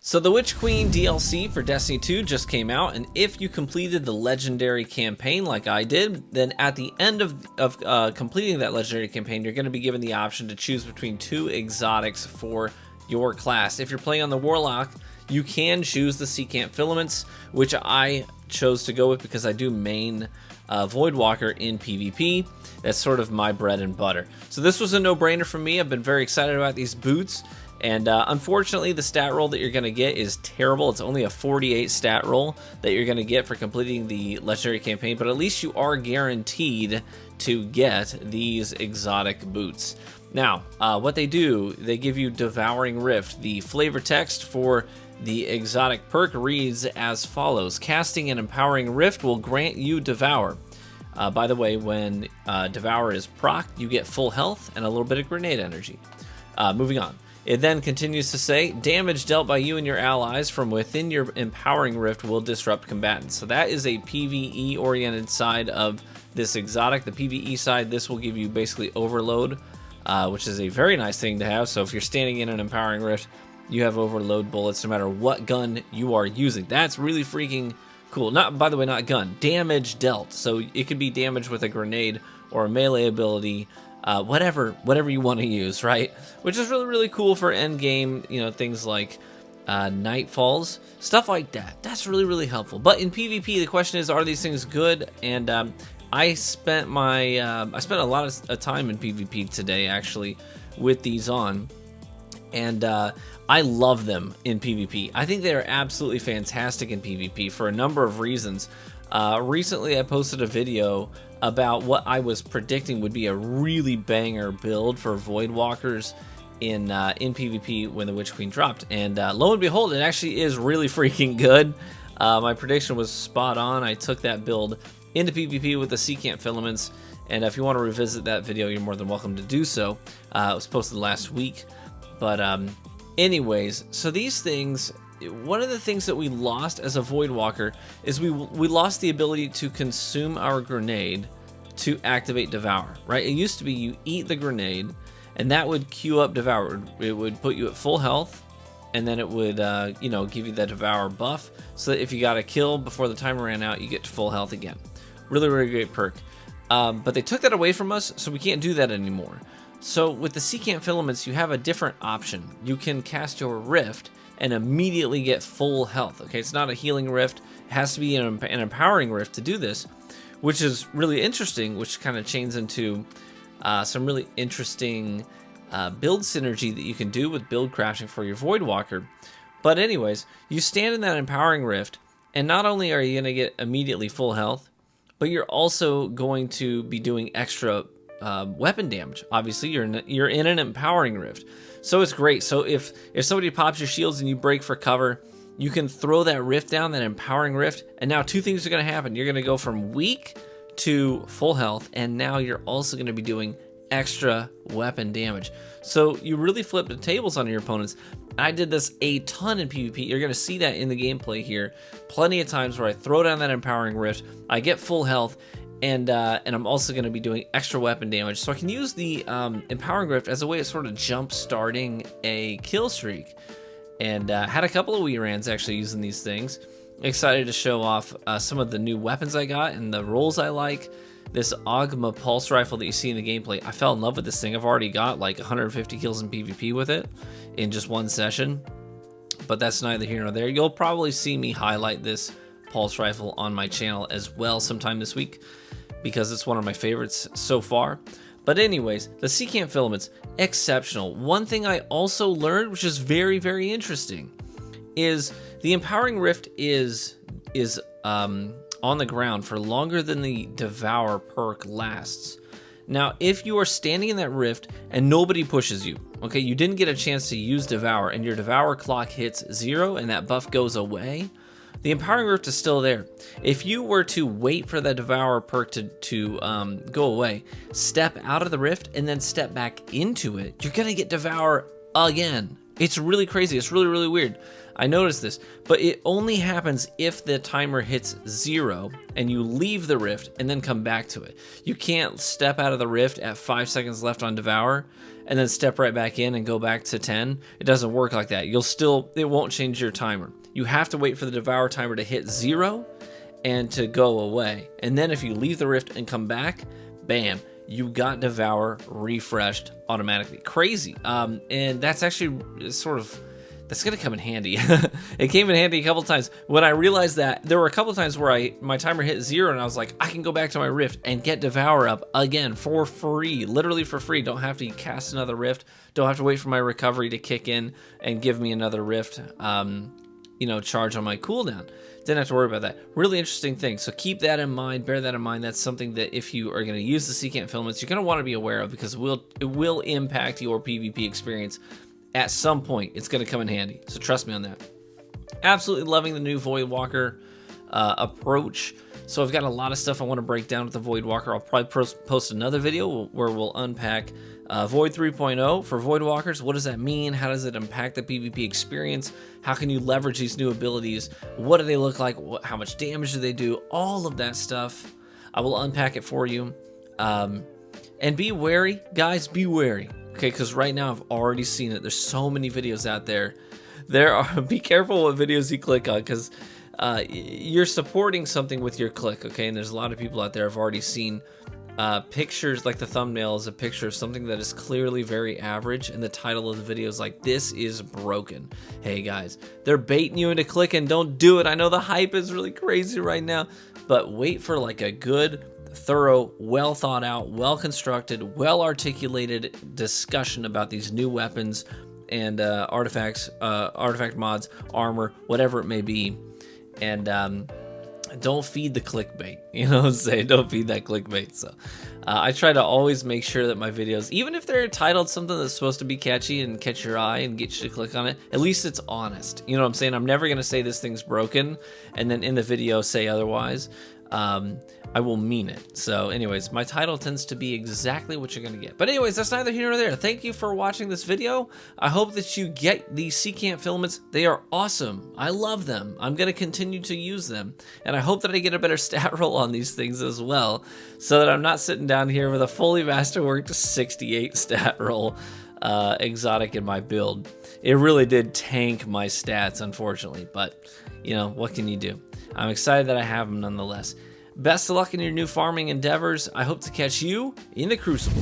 So the Witch Queen DLC for Destiny 2 just came out, and if you completed the legendary campaign like I did, then at the end of completing that legendary campaign, you're going to be given the option to choose between 2 exotics for your class. If you're playing on the Warlock, you can choose the Secant Filaments, which I chose to go with because I do main Voidwalker in PvP. That's sort of my bread and butter. So this was a no-brainer for me. I've been very excited about these boots. And unfortunately, the stat roll that you're going to get is terrible. It's only a 48 stat roll that you're going to get for completing the legendary campaign, but at least you are guaranteed to get these exotic boots. Now, what they do, they give you Devouring Rift. The flavor text for the exotic perk reads as follows: casting an Empowering Rift will grant you Devour. By the way, when Devour is procced, you get full health and a little bit of grenade energy. Moving on. It then continues to say, damage dealt by you and your allies from within your Empowering Rift will disrupt combatants. So that is a PvE-oriented side of this exotic. The PvE side, this will give you basically overload, which is a very nice thing to have. So if you're standing in an Empowering Rift, you have overload bullets no matter what gun you are using. That's really freaking cool. Not, by the way, not gun, damage dealt. So it could be damage with a grenade or a melee ability, whatever you want to use, right? Which is really, really cool for end game, you know, things like Nightfalls, stuff like that. That's really, really helpful. But in PvP, the question is, are these things good? And I spent a lot of time in PvP today, actually, with these on, and I love them in PvP. I think they are absolutely fantastic in PvP for a number of reasons. Recently, I posted a video about what I was predicting would be a really banger build for Voidwalkers in PvP when the Witch Queen dropped, and lo and behold, it actually is really freaking good. My prediction was spot on. I took that build into PvP with the Secant Filaments, and if you want to revisit that video, you're more than welcome to do so. It was posted last week, but anyways, so these things, one of the things that we lost as a Voidwalker is we lost the ability to consume our grenade to activate Devour, right? It used to be you eat the grenade and that would queue up Devour. It would put you at full health, and then it would you know, give you that Devour buff so that if you got a kill before the timer ran out, you get to full health again. Really, really great perk. But they took that away from us, so we can't do that anymore. So with the Secant Filaments, you have a different option. You can cast your Rift and immediately get full health. Okay, it's not a healing rift. It has to be an empowering rift to do this, which is really interesting, which kind of chains into some really interesting build synergy that you can do with build crafting for your Voidwalker. But anyways, you stand in that empowering rift, and not only are you going to get immediately full health, but you're also going to be doing extra weapon damage. Obviously, you're in an empowering rift, so it's great. So if somebody pops your shields and you break for cover, you can throw that rift down, that empowering rift, and now 2 things are going to happen. You're going to go from weak to full health, and now you're also going to be doing extra weapon damage. So you really flip the tables on your opponents. I did this a ton in PvP. You're going to see that in the gameplay here. Plenty of times where I throw down that empowering rift, I get full health, and I'm also going to be doing extra weapon damage. So I can use the Empowering Rift as a way of sort of jump-starting a kill streak. And had a couple of wee rans actually using these things. Excited to show off some of the new weapons I got and the rolls I like. This Ogma Pulse Rifle that you see in the gameplay, I fell in love with this thing. I've already got like 150 kills in PvP with it in just one session. But that's neither here nor there. You'll probably see me highlight this Pulse Rifle on my channel as well sometime this week, because it's one of my favorites so far. But anyways, the Secant Filaments, exceptional. One thing I also learned, which is very, very interesting, is the Empowering Rift is on the ground for longer than the Devour perk lasts. Now, if you are standing in that rift and nobody pushes you, okay, you didn't get a chance to use Devour, and your Devour clock hits 0 and that buff goes away, the Empowering Rift is still there. If you were to wait for that Devour perk to go away, step out of the rift, and then step back into it, you're going to get Devour again. It's really crazy. It's really, really weird. I noticed this, but it only happens if the timer hits 0 and you leave the rift and then come back to it. You can't step out of the rift at 5 seconds left on Devour and then step right back in and go back to 10. It doesn't work like that. It won't change your timer. You have to wait for the Devour timer to hit 0 and to go away. And then if you leave the rift and come back, bam, you got Devour refreshed automatically. Crazy. And that's actually that's gonna come in handy. It came in handy a couple times. When I realized that, there were a couple times where my timer hit 0 and I was like, I can go back to my rift and get Devour up again for free, literally for free. Don't have to cast another rift. Don't have to wait for my recovery to kick in and give me another rift, charge on my cooldown. Didn't have to worry about that. Really interesting thing. So keep that in mind. Bear that in mind. That's something that if you are going to use the Secant Filaments, you're going to want to be aware of, because it will impact your PvP experience. At some point, it's going to come in handy. So trust me on that. Absolutely loving the new Voidwalker approach. So I've got a lot of stuff I want to break down with the Voidwalker. I'll probably post another video where we'll unpack Void 3.0 for Voidwalkers. What does that mean? How does it impact the PvP experience? How can you leverage these new abilities? What do they look like? How much damage do they do? All of that stuff. I will unpack it for you. And be wary, guys, be wary. Okay, because right now I've already seen it. There's so many videos out there. Be careful what videos you click on, because you're supporting something with your click, okay? And there's a lot of people out there have already seen pictures, like the thumbnail is a picture of something that is clearly very average, and the title of the video is like, this is broken. Hey guys, they're baiting you into clicking. Don't do it. I know the hype is really crazy right now, but wait for like a good, thorough, well thought out, well constructed, well articulated discussion about these new weapons and artifacts, artifact mods, armor, whatever it may be. And don't feed the clickbait, you know what I'm saying? Don't feed that clickbait. So I try to always make sure that my videos, even if they're titled something that's supposed to be catchy and catch your eye and get you to click on it, at least it's honest. You know what I'm saying? I'm never going to say this thing's broken and then in the video say otherwise. I will mean it. So anyways, my title tends to be exactly what you're going to get. But anyways, that's neither here nor there. Thank you for watching this video. I hope that you get these Secant Filaments. They are awesome. I love them. I'm going to continue to use them. And I hope that I get a better stat roll on these things as well, so that I'm not sitting down here with a fully masterworked 68 stat roll exotic in my build. It really did tank my stats, unfortunately. But, you know, what can you do? I'm excited that I have them nonetheless. Best of luck in your new farming endeavors. I hope to catch you in the Crucible.